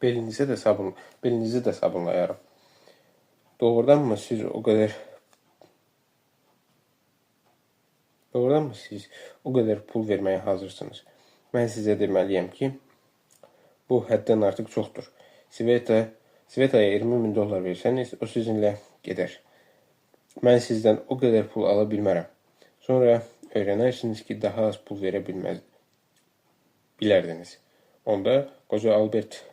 belinizi də sabunlayaram. Doğrudanmı siz o qədər pul verməyə hazırsınız? Mən sizə deməliyəm ki, bu həddən artıq çoxdur. Svetaya 20.000 dollar versəniz, o sizinlə gedər. Mən sizdən o qədər pul ala bilmərəm. Sonra öyrənərsiniz ki, daha az pul verə bilərdiniz. Onda qoca Albert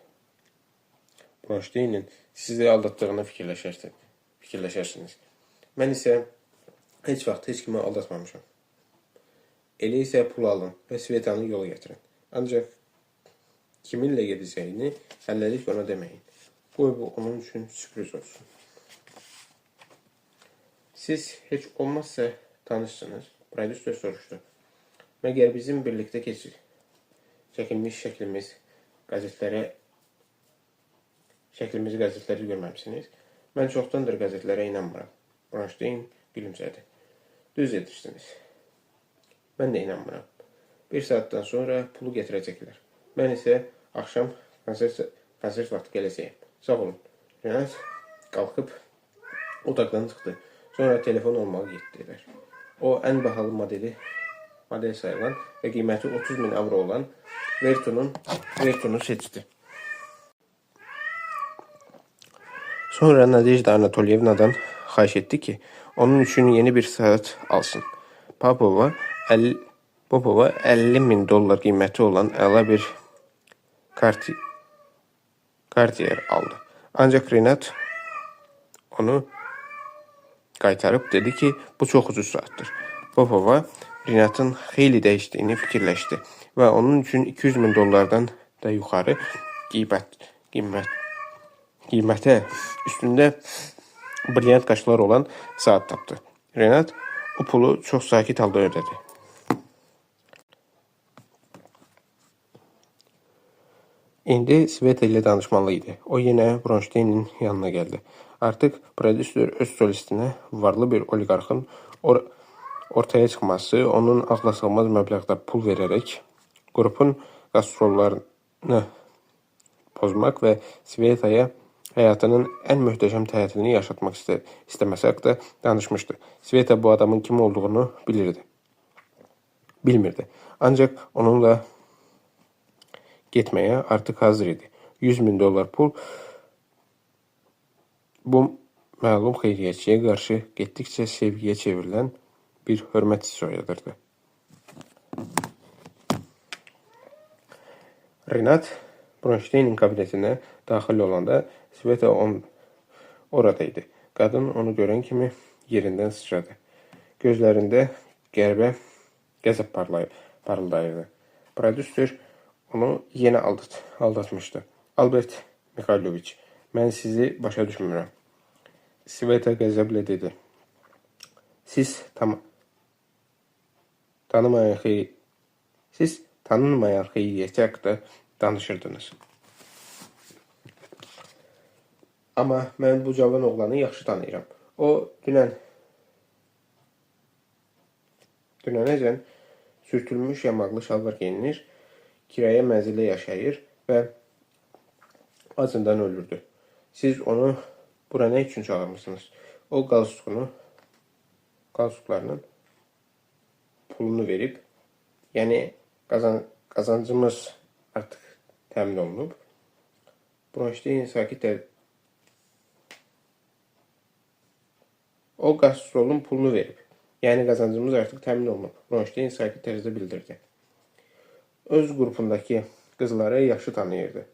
Bronşteynin sizi aldatdığını fikirləşərsiniz. Mən isə heç vaxt heç kimi aldatmamışam. Elə isə pul alın və Svetanı yola gətirin. Ancaq kiminlə gedəcəyini həlləlik ona deməyin. Qoy bu onun üçün sürpriz olsun. Siz heç olmazsa tanışsınız, prodüser soruşdu. Məgər bizim birlikdə çəkilmiş şəklimizi qəzetləri görməmisiniz? Mən çoxdandır qəzetlərə inanmıram. Bronşteyn gülümsədi. Düz edirsiniz. Mən də inanmıram. Bir saatdan sonra pulu gətirəcəklər. Mən isə axşam konsert vaxtı gələcəyəm. Sağ olun. Renat qalxıb otaqdan çıxdı. Sonra telefon almağa getdilər. O, ən bahalı model sayılan və qiyməti 30.000 avro olan Vertunu seçdi. Sonra Nadejda Anatolyevnadan xahiş etdi ki, onun üçün yeni bir saat alsın. Popova 50.000 dollar qiyməti olan əla bir Cartier aldı. Ancaq Renat onu qaytarıb dedi ki, bu çox ucuz saatdır. Popova Renatın xeyli dəyişdiyini fikirləşdi və onun üçün 200.000 dollardan da yuxarı qiymətə üstündə brilyant qaşlar olan saat tapdı. Renat o pulu çox sakit halda ödədi. İndi Sveta ilə danışmalı idi. O yenə Bronşteynin yanına gəldi. Artıq prodüser öz solistinə varlı bir oliqarxın ortaya çıxması, onun ağlasığmaz məbləğdə pul verərək qrupun qastrollarını pozmaq və Svetaya həyatının ən möhtəşəm tətilini yaşatmaq istəməsi haqqında danışmışdı. Sveta bu adamın kim olduğunu bilmirdi. Ancaq onunla getməyə artıq hazır idi. 100.000 dollar pul bu məlum xeyriyyətçiyə qarşı getdikcə sevgiyə çevrilən bir hörmət hissi oyadırdı. Renat Bronşteynin kabinetinə daxil olanda Sveta orada idi. Qadın onu görən kimi yerindən sıçradı. Gözlərində qəribə qəzəb parıldayırdı. Prodüser onu yenə aldatmışdı. Albert Mikhailoviç, mən sizi başa düşmürəm. Sveta qəzəblə dedi. Siz tanınmayan xeyriyyətçi haqqında danışırdınız. Amma mən bu cavan oğlanı yaxşı tanıyıram. O dünənəcən sürtülmüş yamaqlı şalvar geyinir, kirayə mənzildə yaşayır və acından ölürdü. Siz onu bura nə üçün çağırmışsınız? O qalstuklarının pulunu verib, yəni qazancımız artıq təmin olunub. Bronşteyn O qastrolun pulunu verib. Yəni qazancımız artıq təmin olunub. Bronşteyn sakit tərzdə bildirdi. Öz qrupundakı qızları yaxşı tanıyırdı.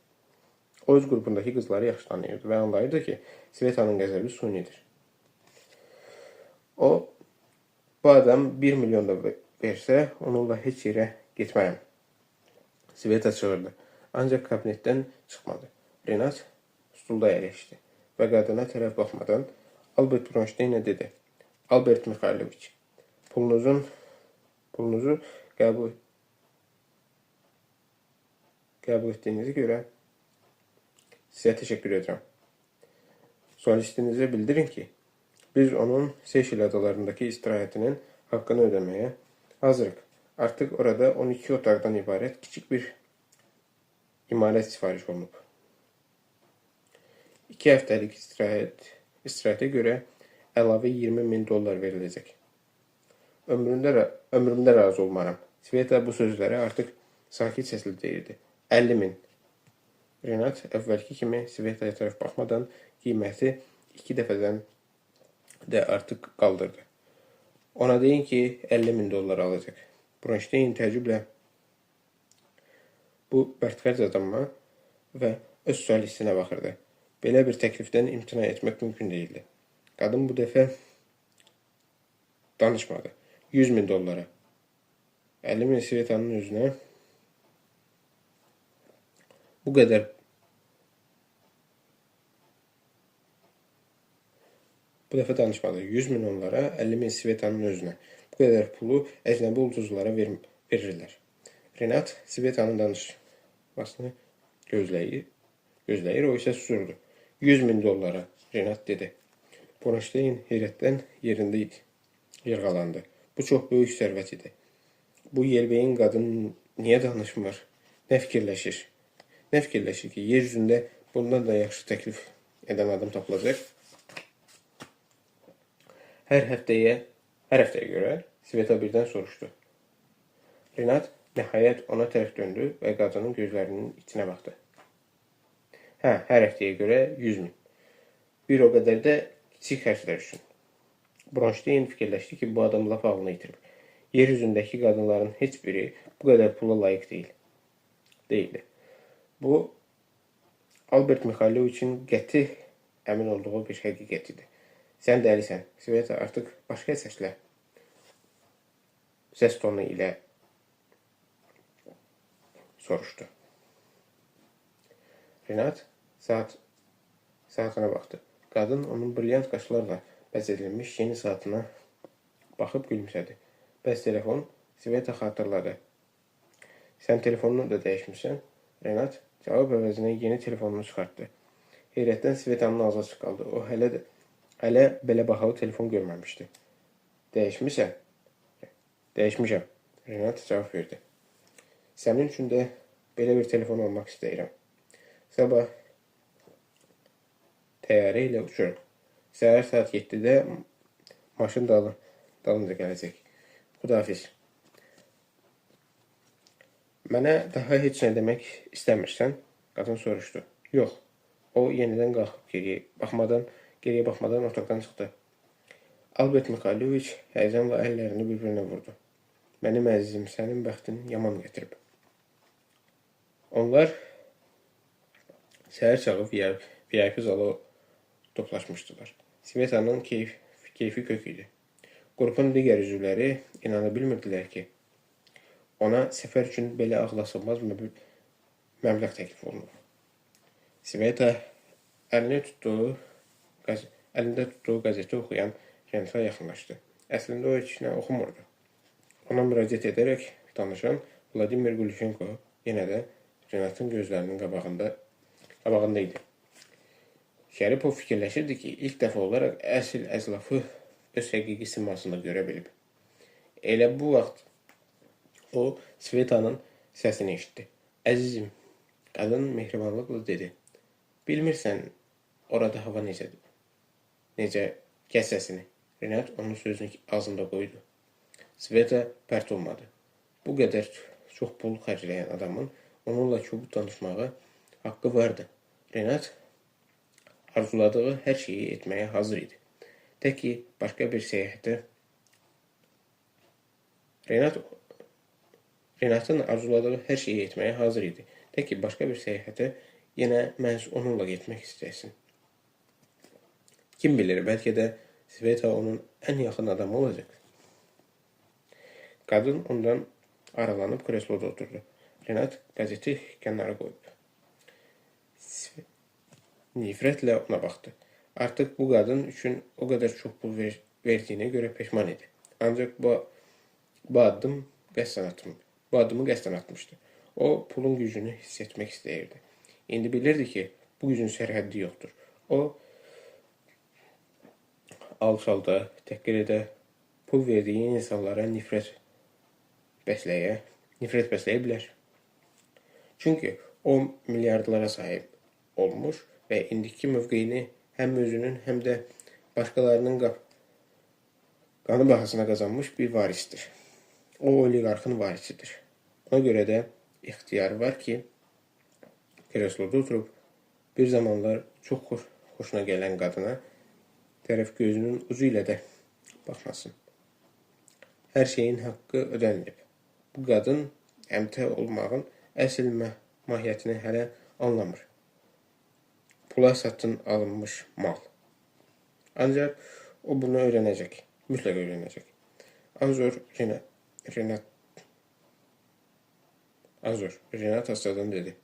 Və anlayırdı ki, Svetanın qəzəbi sunidir. Bu adam 1 milyon da versə, onunla heç yerə getmərəm. Sveta çığırdı. Ancaq kabinetdən çıxmadı. Renat stulda əyləşdi və qadına tərəf baxmadan Albert Bronşteynə dedi. Albert Mikhailoviç, pulunuzu qəbul etdiyinizi görə sizə təşəkkür edirəm. Solistinizə bildirin ki, biz onun Seyşel adalarındakı istirahətinin haqqını ödəməyə hazırıq. Artıq orada 12 otaqdan ibarət kiçik bir imarət sifariş olunub. 2 həftəlik istirahətə görə əlavə $20.000 veriləcək. Ömrümdə razı olmaram. Sveta bu sözləri artıq sakit səslə deyirdi. 50.000. Renat əvvəlki kimi Svetaya tərəf baxmadan qiyməti 2 dəfədən də artıq qaldırdı. Ona deyin ki, $50.000 alacaq. Bronstein təəccüblə bu bərtfərz adama və öz solistinə baxırdı. Belə bir təklifdən imtina etmək mümkün deyildi. Qadın bu dəfə danışmadı. $100.000. 50.000 Svetanın özünə bu qədər Bu dəfə danışmadı. 100.000 onlara, 50.000 Svetanın özünə. Bu qədər pulu əcnəbi ulduzlara verirlər. Renat Svetanın danışmasını gözləyir, o isə susurdu. $100.000, Renat dedi. Bronstein heyrətdən yerində yırğalandı. Bu çox böyük sərvət idi. Bu yelbeyin qadın niyə danışmır? Nə fikirləşir? Nə fikirləşir ki, yer üzündə bundan da yaxşı təklif edən adam tapılacaq? Hər həftəyə görə Sveta birdən soruşdu. Renat nəhayət ona tərəf döndü və qadının gözlərinin içinə baxdı. Hər həftəyə görə 100.000. Bir o qədər də kiçik xərclər üçün. Bronstein fikirləşdi ki, bu adam laf ağlını itirib. Yer üzündəki qadınların heç biri bu qədər pula layiq deyildi. Bu, Albert Mixailoviçin qəti əmin olduğu bir həqiqət idi. Sən dəlisən. Sveta artıq başqa səs tonu ilə soruşdu. Renat saatına baxdı. Qadın onun brilyant qaşlarla bəzədilmiş yeni saatına baxıb gülümsədi. Bəs telefon? Sveta xatırladı. Sən telefonunu da dəyişmişsən? Renat cavab əvəzinə yeni telefonunu çıxartdı. Heyrətdən Svetanın ağzı açıq qaldı. O hələ belə bahalı telefon görməmişdi. Dəyişmisən? Dəyişmişəm. Renat cavab verdi. Sənin üçün də belə bir telefon almaq istəyirəm. Sabah təyyarə ilə uçurum. Səhər saat 7-də maşın dalınca gələcək. Xudahafiz. Mənə daha heç nə demək istəmirsən? Qadın soruşdu. Yox. O yenidən qalxıb geriyə baxmadan otaqdan çıxdı. Albert Mixailoviç həyəcanla əllərini bir-birinə vurdu. Mənim əzizim, sənin bəxtin yaman gətirib. Onlar səhər çağı VIP zala toplaşmışdılar. Svetanın keyfi kök idi. Qrupun digər üzvləri inana bilmirdilər ki, ona səfər üçün belə ağlasılmaz məbləğ təklif olunur. Sveta əlində tutduğu qəzeti oxuyan Renata yaxınlaşdı. Əslində o heç nə oxumurdu. Ona müraciət edərək danışan Vladimir Gulüşenko yenə də Renatın gözlərinin qabağında idi. Şəripov fikirləşirdi ki, ilk dəfə olaraq əsl əzlafı öz həqiqi simasında görə bilib. Elə bu vaxt o Svetanın səsini eşitdi. Əzizim, qadın mehribanlıqla dedi. Bilmirsən, orada hava necədir? Necə? Kəs səsini. Renat onun sözünü ağzında qoydu. Sveta pərt olmadı. Bu qədər çox pul xərcləyən adamın onunla kobud danışmağa haqqı vardı. Renat arzuladığı hər şeyi etməyə hazır idi. Tək ki, başqa bir səyahətə Renatın arzuladığı hər şeyi etməyə hazır idi. Tək ki, başqa bir səyahətə yenə məhz onunla getmək istəsin. Kim bilir, bəlkə də Sveta onun ən yaxın adamı olacaq. Qadın ondan aralanıb kresloda oturdu. Renat qəzeti kənara qoyub. Nifrətlə ona baxdı. Artıq bu qadın üçün o qədər çox pul verdiyinə görə peşman idi. Ancaq bu addımı qəsdən atmışdı. O, pulun gücünü hiss etmək istəyirdi. İndi bilirdi ki, bu gücün sərhəddi yoxdur. O, alçalda, təhqirədə pul verdiyi insanlara nifrət bəsləyə bilər. Çünki o milyardlara sahib olmuş və indiki mövqeyini həm özünün, həm də başqalarının qanı bahasına qazanmış bir varisdir. O oliqarxın varisidir. Ona görə də ixtiyarı var ki, kresloda oturub bir zamanlar çox xoşuna gələn qadına tərəf gözünün ucu ilə də baxmasın. Hər şeyin haqqı ödənilib. Bu qadın əmtə olmağın əsl mahiyyətini hələ anlamır. Pula satın alınmış mal. Ancaq o bunu öyrənəcək. Mütləq öyrənəcək. Renat astadan dedi.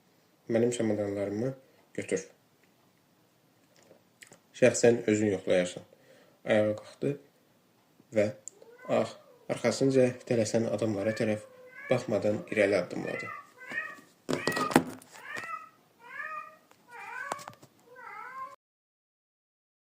Mənim çamadanlarımı götür. Şəxsən özün yoxlayarsan. Ayağa qalxdı və arxasınca tələsən adamlara tərəf baxmadan irəli addımladı.